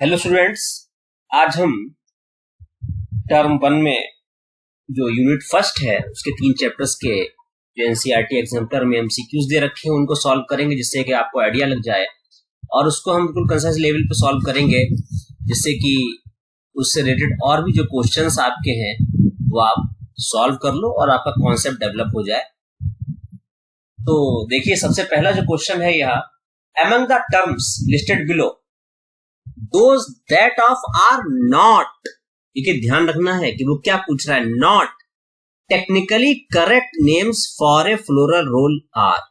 Hello students, आज हम term 1 में जो यूनिट फर्स्ट है उसके 3 चैप्टर्स के जो एनसीईआरटी एग्जाम्पलर में एमसीक्यूज दे रखे हैं उनको सॉल्व करेंगे, जिससे कि आपको आइडिया लग जाए। और उसको हम बिल्कुल कंसेप्ट लेवल पे सॉल्व करेंगे, जिससे कि उससे रिलेटेड और भी जो क्वेश्चंस आपके हैं वो आप सॉल्व कर लो और आपका कॉन्सेप्ट डेवलप हो जाए। तो देखिए, सबसे पहला जो क्वेश्चन है यहाँ, among the terms listed below those that of are not, ये ध्यान रखना है कि वो क्या पूछ रहा है। not technically correct names for a floral role are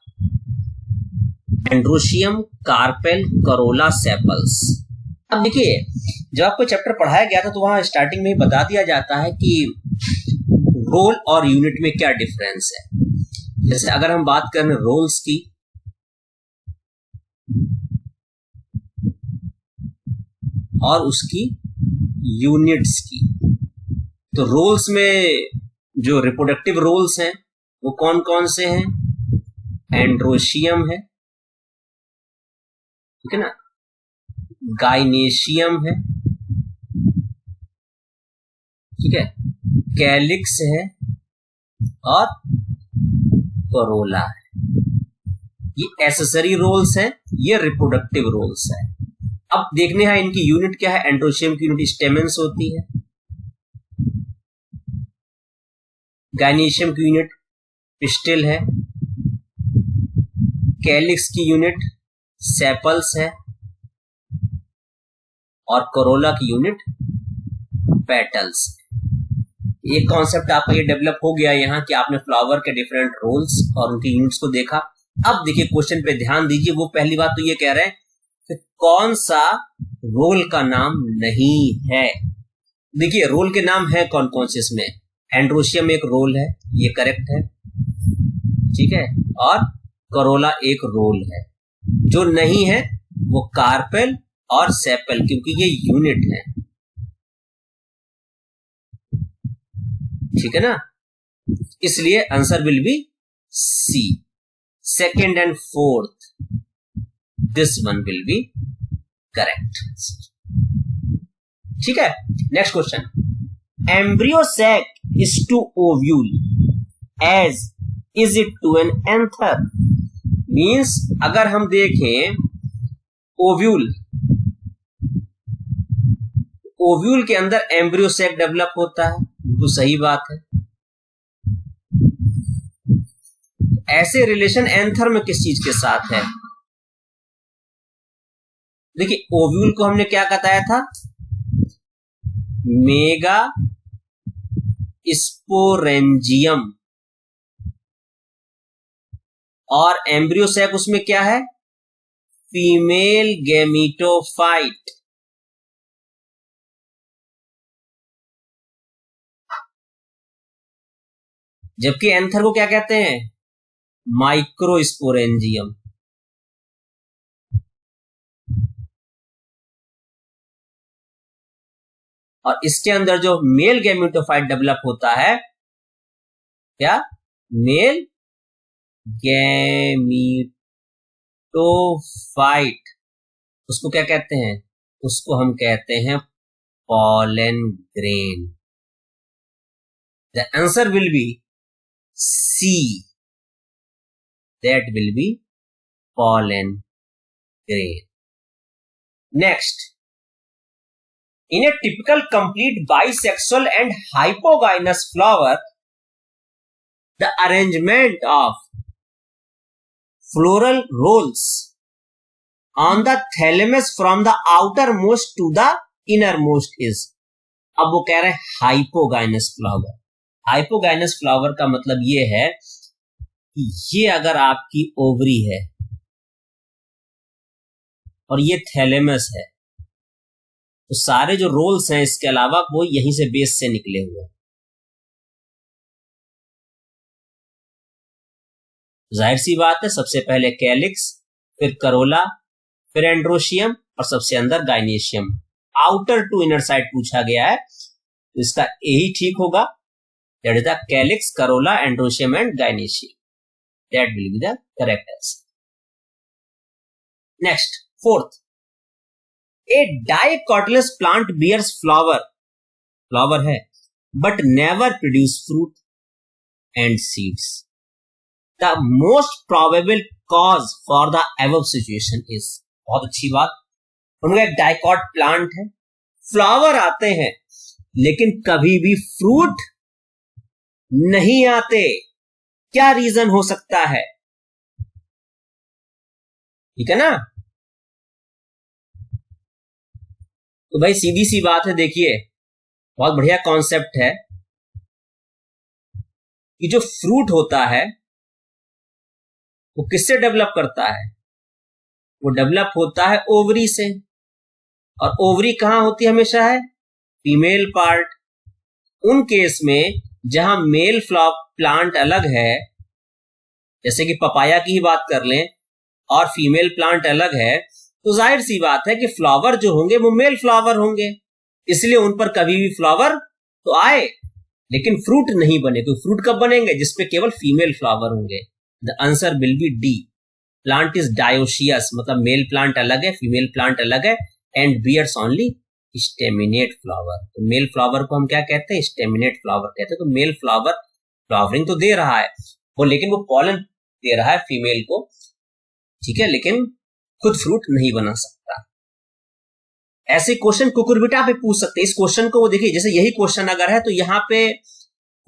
Androecium, Carpel, Corolla, Sepals। अब देखिए, जब आपको चैप्टर पढ़ाया गया था तो वहां स्टार्टिंग में ही बता दिया जाता है कि रोल और यूनिट में क्या डिफरेंस है। जैसे अगर हम बात करें रोल्स की, और उसकी यूनिट्स की, तो रोल्स में जो रिप्रोडक्टिव रोल्स हैं वो कौन कौन से हैं? एंड्रोशियम है, ठीक है ना, गाइनेशियम है, ठीक है, कैलिक्स है और कोरोला है। ये एसेसरी रोल्स हैं, ये रिप्रोडक्टिव रोल्स हैं। अब देखने हैं इनकी यूनिट क्या है। एंड्रोशियम की यूनिट स्टेमेंस होती है, गाइनेशियम की यूनिट पिस्टिल है, कैलिक्स की यूनिट सेपल्स है और कोरोला की यूनिट पेटल्स। एक कॉन्सेप्ट आपका ये डेवलप हो गया यहाँ कि आपने फ्लावर के डिफरेंट रोल्स और उनकी यूनिट्स को देखा। अब देखिए, क्वेश्चन पे ध्यान दीजिए। वो पहली बात तो ये कह रहे हैं कि कौन सा रोल का नाम नहीं है। देखिए, रोल के नाम है कौन कौन से इसमें। एंड्रोशियम एक रोल है, ये करेक्ट है, ठीक है, और कोरोला एक रोल है। जो नहीं है वो कार्पेल और सेपल, क्योंकि ये यूनिट है, ठीक है ना। इसलिए answer will be C. Second and fourth, this one will be correct, ठीक है। Next question, embryo sac is to ovule as is it to an anther. Means अगर हम देखें ओव्यूल, ओव्यूल के अंदर एम्ब्रियो सैक डेवलप होता है, तो सही बात है। ऐसे रिलेशन एंथर में किस चीज के साथ है? देखिए, ओव्यूल को हमने क्या बताया था? मेगा स्पोरेंजियम, और एम्ब्रियो सैक उसमें क्या है? Female gametophyte. जबकि एंथर को क्या कहते हैं? माइक्रोस्पोरेंजियम। और इसके अंदर जो मेल गैमीटोफाइट डेवलप होता है, क्या? Male gametophyte. उसको क्या कहते हैं? उसको हम कहते हैं pollen grain. The answer will be C, that will be pollen grain. Next, in a typical complete bisexual and hypogynous flower, the arrangement of floral rolls on the thalamus from the outermost to the innermost is। अब वो कह रहे हैं hypogynous flower. Hypogynous flower का मतलब ये है कि ये अगर आपकी ओवरी है और ये थैलेमस है, तो सारे जो रोल्स हैं इसके अलावा वो यहीं से बेस से निकले हुए हैं। जाहिर सी बात है, सबसे पहले कैलिक्स, फिर करोला, फिर एंड्रोशियम और सबसे अंदर gynoecium. Outer to inner side पूछा गया है, तो इसका यही ठीक होगा। That is the calyx, corolla, androecium and gynoecium. That will be the correct answer. Next, fourth, a dicotyledonous plant bears flower है but never produce fruit and seeds. The most probable cause for the above situation is, बहुत अच्छी बात, उनका एक dicot plant है, flower आते हैं लेकिन कभी भी फ्रूट नहीं आते। क्या रीजन हो सकता है? ठीक है ना? तो भाई सीधी सी बात है, देखिए बहुत बढ़िया कॉन्सेप्ट है कि जो फ्रूट होता है वो किससे डेवलप करता है? वो डेवलप होता है ओवरी से, और ओवरी कहां होती हमेशा है? Female part. उन केस में जहां मेल प्लांट अलग है, जैसे कि पपाया की ही बात कर लें, और फीमेल प्लांट अलग है, तो जाहिर सी बात है कि फ्लावर जो होंगे वो मेल फ्लावर होंगे, इसलिए उन पर कभी भी फ्लावर तो आए लेकिन फ्रूट नहीं बने। तो फ्रूट कब बनेंगे? जिसपे केवल फीमेल फ्लावर होंगे। The answer will be D, plant is dioecious, मतलब मेल प्लांट अलग है, फीमेल प्लांट अलग है, and bears only staminate flower. तो मेल फ्लावर को हम क्या कहते हैं? स्टेमिनेट फ्लावर कहते हैं। तो मेल फ्लावर फ्लावरिंग तो दे रहा है वो, लेकिन वो पॉलन दे रहा है फीमेल को, ठीक है, लेकिन खुद फ्रूट नहीं बना सकता। ऐसे क्वेश्चन कुकुरबिटा पे पूछ सकते हैं। इस क्वेश्चन को वो देखिए, जैसे यही क्वेश्चन अगर है तो यहाँ पे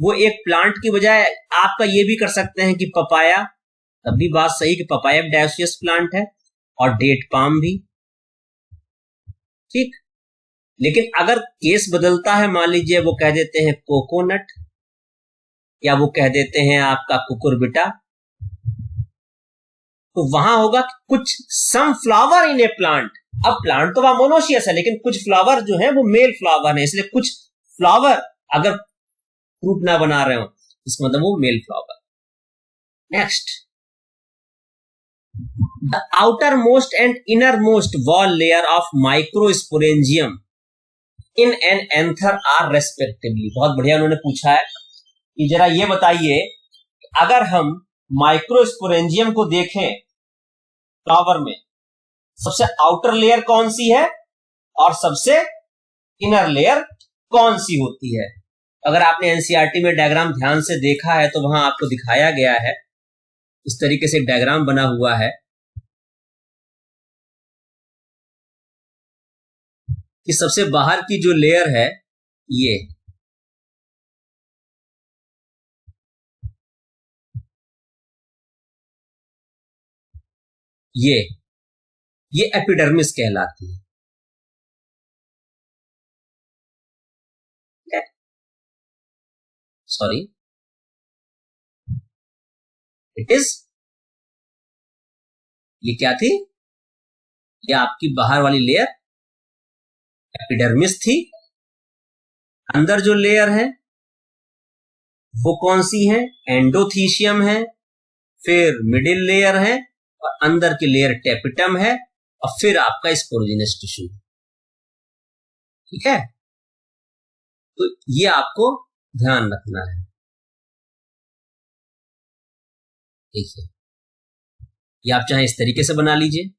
वो एक प्लांट की बजाय आपका ये भी कर सकते हैं कि पपाया, तब भी बात सही कि पपाया डायोसियस प्लांट है, और डेट पाम भी, ठीक। लेकिन अगर केस बदलता है, मान लीजिए वो कह देते हैं कोकोनट, या वो कह देते हैं आपका कुकुरबिटा, तो वहां होगा कुछ some flower in a plant. अब प्लांट तो वहां मोनोशियस है, लेकिन कुछ फ्लावर जो है वो मेल फ्लावर है, इसलिए कुछ फ्लावर अगर फ्रूट ना बना रहे हो, इसका मतलब वो male flower. Next, the outermost and innermost wall layer of microsporangium in an anther are respectively. बहुत बढ़िया उन्होंने पूछा है कि जरा ये बताइए, अगर हम माइक्रोस्पोरेंजियम को देखें फ्लावर में, सबसे आउटर लेयर कौन सी है और सबसे इनर लेयर कौन सी होती है? अगर आपने एनसीईआरटी में डायग्राम ध्यान से देखा है तो वहां आपको दिखाया गया है, इस तरीके से एक डायग्राम बना हुआ है कि सबसे बाहर की जो लेयर है ये एपिडर्मिस कहलाती है। सॉरी, इट इज, ये क्या थी? ये आपकी बाहर वाली लेयर एपिडर्मिस थी। अंदर जो लेयर है वो कौन सी है? एंडोथीशियम है। फिर मिडिल लेयर है, और अंदर की लेयर टेपिटम है, और फिर आपका स्पोरोजिनस टिश्यू। ठीक है, तो ये आपको ध्यान रखना है। देखिए, ये आप चाहे इस तरीके से बना लीजिए,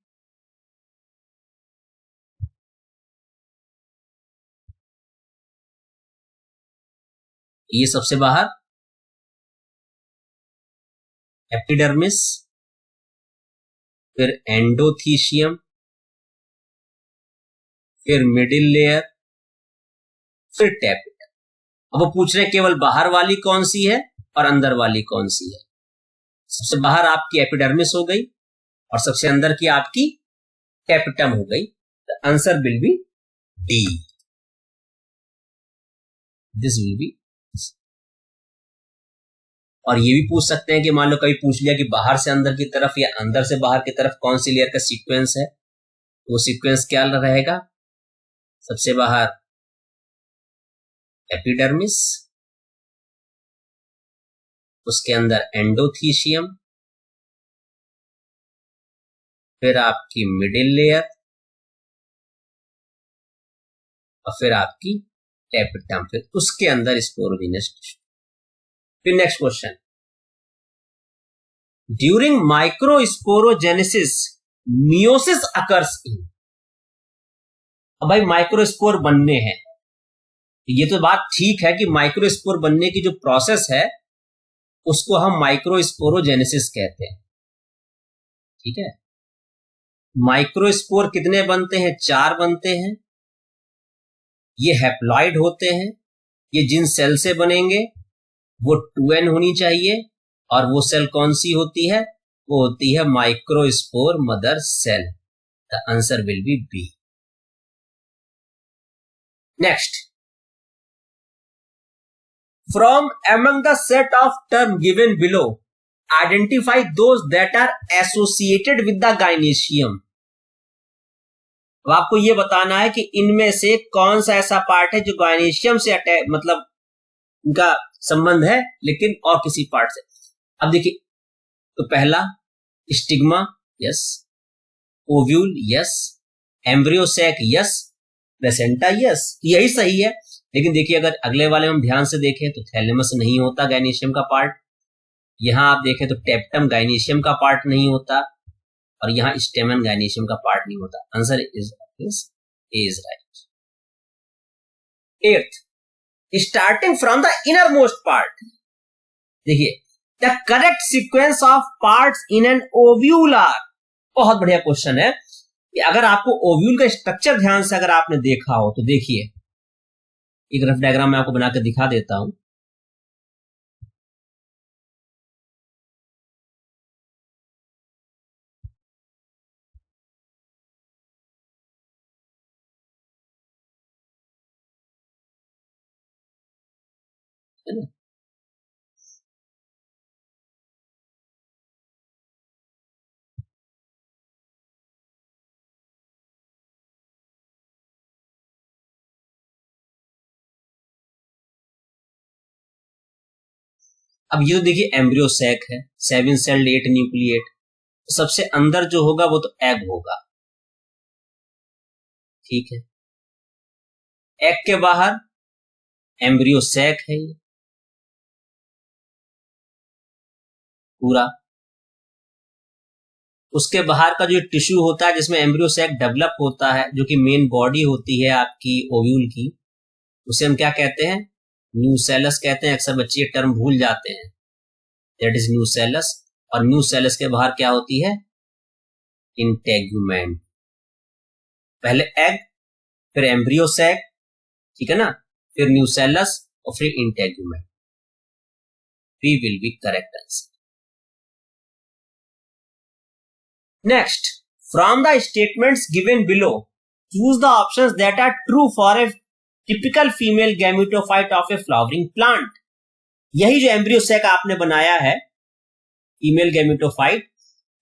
ये सबसे बाहर एपिडर्मिस, फिर एंडोथीशियम, फिर मिडिल लेयर, फिर टेपिटम। अब वो पूछ रहे हैं केवल बाहर वाली कौन सी है और अंदर वाली कौन सी है। सबसे बाहर आपकी एपिडर्मिस हो गई और सबसे अंदर की आपकी टेपिटम हो गई। The answer will be D, this will be. और ये भी पूछ सकते हैं कि मान लो कभी पूछ लिया कि बाहर से अंदर की तरफ या अंदर से बाहर की तरफ कौन सी लेयर का सीक्वेंस है, तो वो सीक्वेंस क्या रहेगा? सबसे बाहर एपिडर्मिस, उसके अंदर एंडोथीशियम, फिर आपकी मिडिल लेयर, और फिर आपकी टेपिटम, फिर उसके अंदर स्पोरोजिनस टिश्यू। फिर next question, during microsporogenesis meiosis occurs in. अब भाई माइक्रोस्पोर बनने हैं, ये तो बात ठीक है कि माइक्रोस्पोर बनने की जो प्रोसेस है उसको हम माइक्रोस्पोरोजेनेसिस कहते हैं, ठीक है। माइक्रोस्पोर कितने बनते हैं? 4 बनते हैं। ये हैप्लॉइड होते हैं। ये जिन सेल से बनेंगे वो 2n होनी चाहिए, और वो सेल कौन सी होती है? वो होती है microspore mother cell. The answer will be B. Next, from among the set of term given below, identify those that are associated with the gynoecium। अब आपको ये बताना है कि इनमें से कौन सा ऐसा पार्ट है जो गायनेशियम से मतलब उनका संबंध है लेकिन और किसी पार्ट से। अब देखिए, तो पहला stigma, yes. Ovule, yes. Embryo sac, yes. Placenta, yes. यही सही है। लेकिन देखिए, अगर अगले वाले हम ध्यान से देखें तो थैलेमस नहीं होता गायनेशियम का पार्ट। यहां आप देखें तो टेप्टम गायनेशियम का पार्ट नहीं होता, और यहां स्टेमन गायनेशियम का पार्ट नहीं होता। Answer is right. 8th, starting from the innermost part, देखिए the correct sequence of parts in an ovule are. बहुत बढ़िया क्वेश्चन है कि अगर आपको ओव्यूल का स्ट्रक्चर ध्यान से अगर आपने देखा हो तो देखिए, एक रफ डायग्राम मैं आपको बनाकर दिखा देता हूं। अब ये तो देखिए एम्ब्रियो सैक है, 7 सेल्ड 8 न्यूक्लिएट। सबसे अंदर जो होगा वो तो एग होगा, ठीक है। एग के बाहर एम्ब्रियो सैक है ये पूरा। उसके बाहर का जो टिश्यू होता है जिसमें एम्ब्रियो सैक डेवलप होता है, जो कि मेन बॉडी होती है आपकी ओव्यूल की, उसे हम क्या कहते हैं? न्यूसेलस कहते हैं। अक्सर बच्चे ये टर्म भूल जाते हैं, दैट इज न्यूसेलस। और न्यूसेलस के बाहर क्या होती है? इंटेगुमेंट। पहले एग, फिर एम्ब्रियो सैक, ठीक है ना, फिर न्यूसेलस और फिर integument. B will be correct answer. Next, from the statements given below choose the options that are true for a typical female gametophyte of a flowering plant. यही जो embryo sac आपने बनाया है फीमेल गैमेटोफाइट,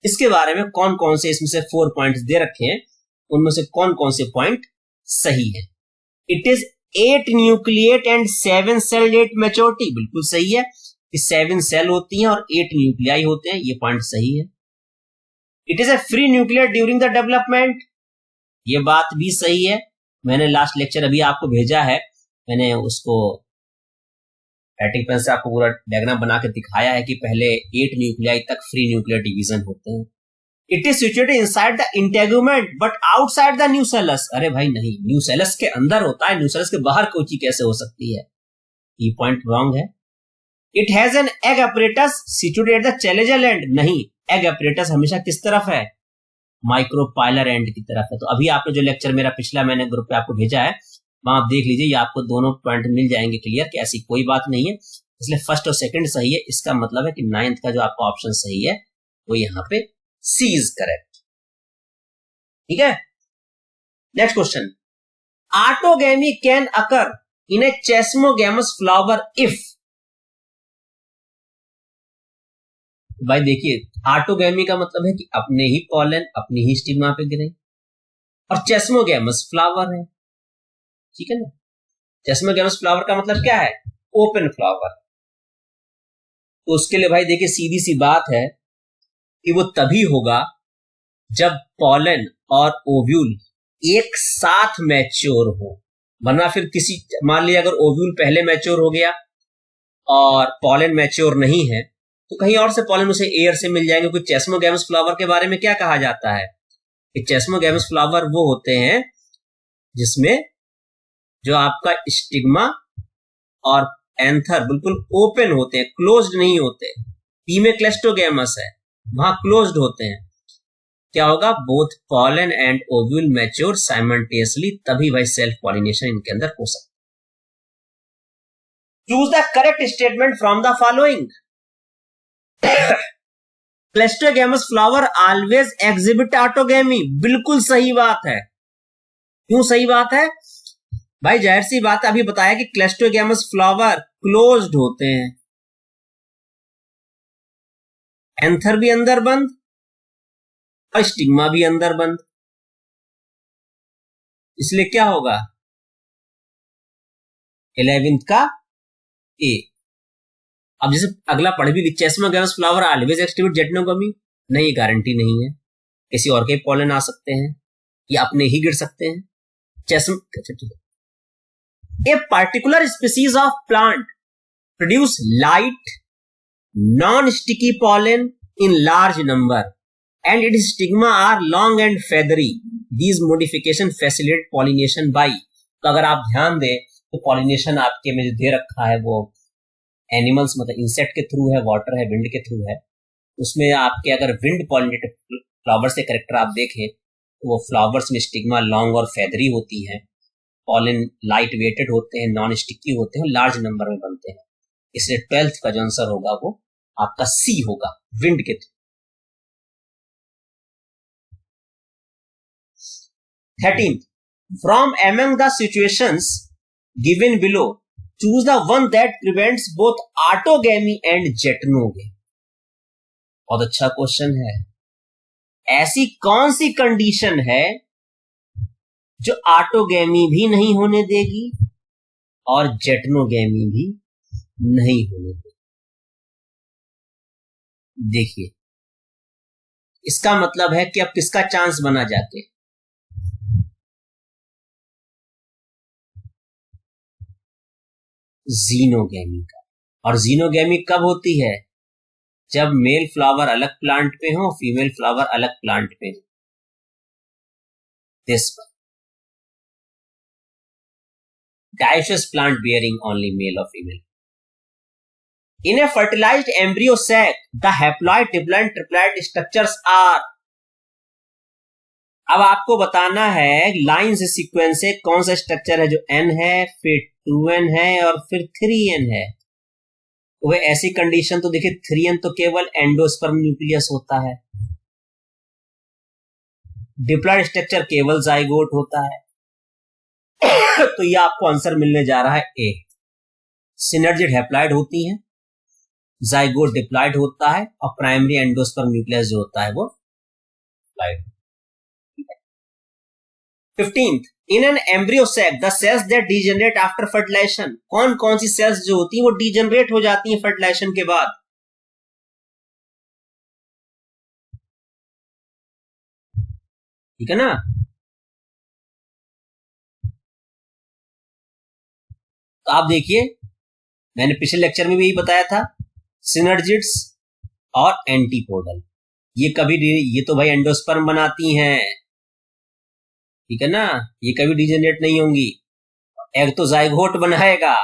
इसके बारे में कौन कौन से इसमें से 4 पॉइंट्स दे रखे हैं, उनमें से कौन कौन से पॉइंट सही है? It is 8 nucleate and 7 cell 8 maturity, बिल्कुल सही है कि 7 सेल होती हैं और 8 न्यूक्लियाई होते हैं, ये पॉइंट सही है। It is a free nuclear during the development, ये बात भी सही है। मैंने लास्ट लेक्चर अभी आपको भेजा है, मैंने उसको राइटिंग पेन से आपको पूरा डायग्राम बना के दिखाया है कि पहले 8 न्यूक्लियाई तक फ्री न्यूक्लियर डिवीजन होते हैं। It is situated inside the integument but outside the nucellus. अरे भाई नहीं, न्यूसेलस के अंदर होता है, न्यूसेलस के बाहर कोई चीज कैसे हो सकती है? ये पॉइंट रॉन्ग है। It has an egg apparatus situated at the challenger and, नहीं, एग अपरेटस हमेशा किस तरफ है? माइक्रोपाइलर एंड की तरफ है। तो अभी आपने जो लेक्चर मेरा पिछला मैंने ग्रुप पे आपको भेजा है, वहां आप देख लीजिए, ये आपको दोनों पॉइंट मिल जाएंगे क्लियर कि ऐसी कोई बात नहीं है। इसलिए फर्स्ट और सेकंड सही है, इसका मतलब है कि 9th का जो आपका ऑप्शन सही है वो यहाँ पे सी इज करेक्ट, ठीक है। Next question, autogamy can occur in a chasmogamous flower if. भाई देखिए, ऑटोगैमी का मतलब है कि अपने ही पॉलन अपनी ही स्टिग्मा पे गिरे, और चेस्मोगैमस फ्लावर है, ठीक है ना। चेस्मोगैमस फ्लावर का मतलब क्या है? Open flower. तो उसके लिए भाई देखिए सीधी सी बात है कि वो तभी होगा जब पॉलन और ओव्यूल एक साथ मैच्योर हो, वरना फिर किसी, मान लिया अगर ओव्यूल पहले मैच्योर हो गया और पॉलन मैच्योर नहीं है तो कहीं और से पॉलन उसे एयर से मिल जाएंगे। क्योंकि चेस्मोगैमस फ्लावर के बारे में क्या कहा जाता है कि चेस्मोगैमस फ्लावर वो होते हैं जिसमें जो आपका स्टिग्मा और एंथर बिल्कुल ओपन होते हैं, क्लोज्ड नहीं होते। पी में क्लेस्टोगैमस है, वहां क्लोज्ड होते हैं। क्या होगा? Both pollen and ovule mature simultaneously, तभी भाई सेल्फ पॉलिनेशन इनके अंदर हो सकता है। Choose the correct statement from the following. Cleistogamous flower always exhibit autogamy, बिल्कुल सही बात है। क्यों सही बात है भाई? जाहिर सी बात है, अभी बताया कि क्लेस्टोगैमस फ्लावर क्लोज्ड होते हैं, एंथर भी अंदर बंद और स्टिग्मा भी अंदर बंद, इसलिए क्या होगा? 11th का ए। अब जैसे अगला पढ़ भी, चेस्मोगैमस फ्लावर ऑलवेज एक्टिवेट जेटनोगमी, नहीं, गारंटी नहीं है, किसी और के पॉलन आ सकते हैं या अपने ही गिर सकते हैं। A particular species of plant produce light, non-sticky pollen in large number, and its stigma are long and feathery. These modification facilitate pollination by. तो अगर आप ध्यान दें तो पॉलिनेशन आपके में जो दे रखा है वो एनिमल्स मतलब इंसेक्ट के थ्रू है, वाटर है, विंड के थ्रू है। उसमें आपके अगर विंड पॉलिनेटेड फ्लावर्स के करेक्टर आप देखें तो वो फ्लावर्स में स्टिग्मा लॉन्ग और फेदरी होती है, पॉलन लाइट वेटेड होते हैं, नॉन स्टिकी होते हैं, लार्ज नंबर में बनते हैं। इसलिए 12th का जो आंसर होगा वो आपका सी होगा, विंड के थ्रू। 13th, from among the situations given below choose the one that prevents both autogamy and geitonogamy. बहुत अच्छा क्वेश्चन है। ऐसी कौन सी कंडीशन है जो ऑटोगैमी भी नहीं होने देगी और जेटनोगैमी भी नहीं होने देगी? देखिए, इसका मतलब है कि अब किसका चांस बना जाके? जीनोगैमी का। और जीनोगैमी कब होती है? जब मेल फ्लावर अलग प्लांट पे हो, फीमेल फ्लावर अलग प्लांट पे हो। This one, dioecious plant bearing only male or female. In a fertilized embryo sac, the haploid, diploid, triploid structures are. अब आपको बताना है लाइन से सीक्वेंस से कौन सा स्ट्रक्चर है जो N है, फिर 2N है और फिर 3N है। वह ऐसी कंडीशन तो देखिए 3N तो केवल एंडोस्पर्म न्यूक्लियस होता है, डिप्लॉइड स्ट्रक्चर केवल जाइगोट होता है। तो ये आपको आंसर मिलने जा रहा है ए। सिनर्जिड हैप्लॉइड होती हैं, जाइगोट डिप्लॉइड होता है और प्राइमरी एंडोस्पर्म न्यूक्लियस जो होता है वो diploid. 15th, in an embryo sac the cells that degenerate after fertilization. कौन कौन सी सेल्स जो होती हैं वो डीजनरेट हो जाती हैं फर्टिलाइजेशन के बाद? ठीक है ना? तो आप देखिए, मैंने पिछले लेक्चर में भी यही बताया था, सिनर्जिड्स और एंटीपोडल ये कभी, ये तो भाई एंडोस्पर्म बनाती हैं, ठीक है ना, ये कभी डिजेनरेट नहीं होंगी। एग तो जाइगोट बनाएगा,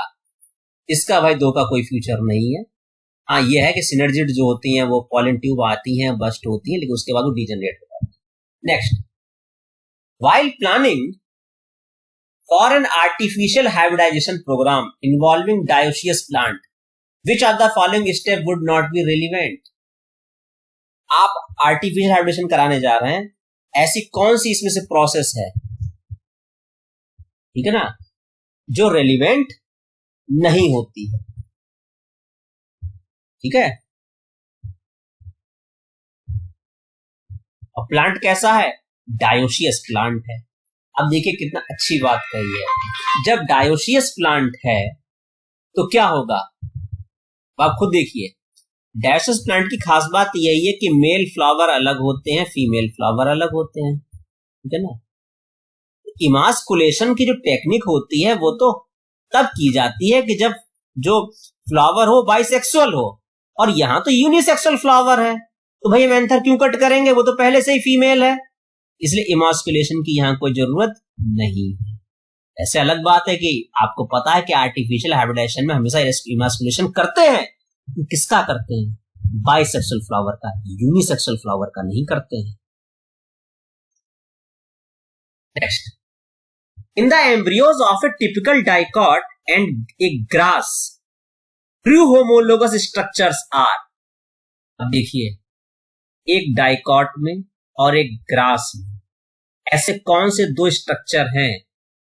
इसका भाई दो का कोई फ्यूचर नहीं है। हाँ, ये है कि सिनर्जिड जो होती हैं वो पॉलन ट्यूब आती हैं, बस्ट होती हैं, लेकिन उसके बाद वो डिजेनरेट हो जाती है। Next, while planning for an artificial hybridization program involving dioecious plant, which of the following step would not be relevant? आप आर्टिफिशियल हाइब्रिडेशन कराने जा रहे हैं, ऐसी कौन सी इसमें से प्रोसेस है, ठीक है ना, जो रेलिवेंट नहीं होती है? ठीक है। और प्लांट कैसा है? डायोशियस प्लांट है। अब देखिए कितना अच्छी बात कही है, जब डायोशियस प्लांट है तो क्या होगा? आप खुद देखिए, डायोशियस प्लांट की खास बात यही है कि मेल फ्लावर अलग होते हैं, फीमेल फ्लावर अलग होते हैं, ठीक है ना। इमास्कुलेशन की जो टेक्निक होती है वो तो तब की जाती है कि जब जो फ्लावर हो बाइसेक्सुअल हो, और यहां तो यूनिसेक्सुअल फ्लावर है, तो भाई हम एंथर क्यों कट करेंगे? वो तो पहले से ही फीमेल है, इसलिए इमास्कुलेशन की यहां कोई जरूरत नहीं है। ऐसे अलग बात है कि आपको पता है कि आर्टिफिशियल हाइब्रिडाइजेशन में हमेशा इमास्कुलेशन करते हैं, किसका करते हैं? बाइसेक्सुअल फ्लावर का, यूनिसेक्सुअल फ्लावर का नहीं करते हैं। Next, in the embryos of a typical dicot and a grass true homologous structures are. अब देखिए, एक डाइकॉट में और एक ग्रास में ऐसे कौन से दो स्ट्रक्चर हैं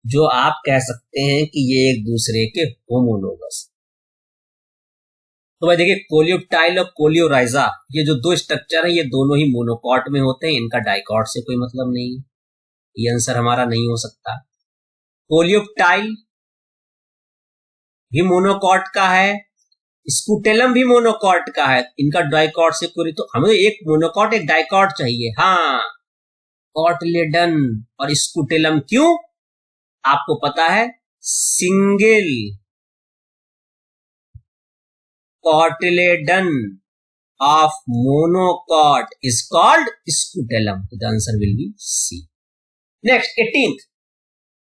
जो आप कह सकते हैं कि ये एक दूसरे के होमोलोगस? तो भाई देखिए, कोलियोप्टाइल और कोलियोराइजा, ये जो दो स्ट्रक्चर है ये दोनों ही मोनोकॉट में होते हैं, इनका डाइकॉट से कोई मतलब नहीं है। ये आंसर हमारा नहीं हो सकता। कोलियोप्टाइल भी मोनोकॉट का है, स्कूटेलम भी मोनोकॉट का है, इनका डाइकॉट से कोई, तो हमें एक मोनोकॉट एक डाइकॉट चाहिए। हाँ, कॉटिलेडन और स्कूटेलम, क्यों? आपको पता है single cotyledon of monocot is called scutellum. The answer will be C. Next, 18th.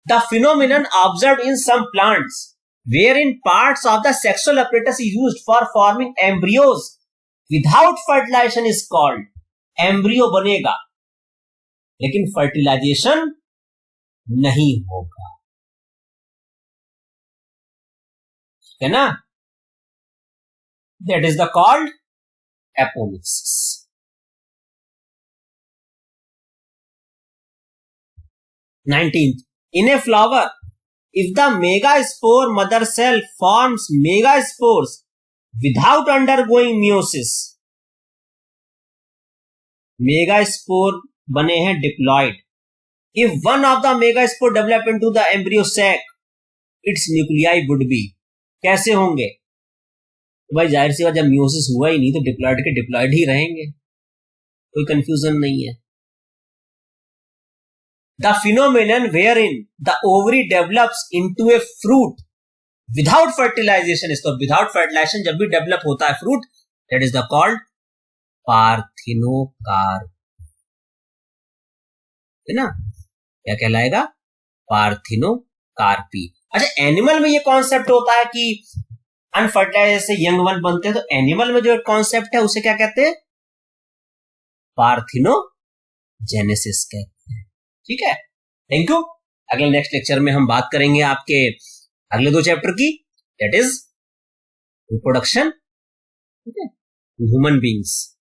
The phenomenon observed in some plants wherein parts of the sexual apparatus is used for forming embryos without fertilization is called. Embryo बनेगा लेकिन fertilization नहीं होगा, है ना? That is the called aponesis. 19th. In a flower, if the megaspore mother cell forms megaspores without undergoing meiosis, megaspore बने हैं diploid. If one of the megaspore develop into the embryo sac, its nuclei would be. कैसे होंगे? तो भाई जाहिर सी बात, जब meiosis हुआ ही नहीं तो डिप्लॉइड के डिप्लॉइड ही रहेंगे, कोई कंफ्यूजन नहीं है। The phenomenon wherein the ovary develops into a fruit without fertilization is, तो without fertilization जब भी डेवलप होता है fruit, that is the called पार्थिनोकार्प, है ना? क्या कहलाएगा? पार्थिनोकार्पी। अच्छा, एनिमल में ये कॉन्सेप्ट होता है कि अनफर्टिलाइज से यंग वन बनते हैं, तो एनिमल में जो कॉन्सेप्ट है उसे क्या कहते हैं? पार्थिनोजेनेसिस कहते हैं। ठीक है, थैंक यू। अगले नेक्स्ट लेक्चर में हम बात करेंगे आपके अगले दो चैप्टर की, दैट इज रिप्रोडक्शन, ठीक है, ह्यूमन बींग्स।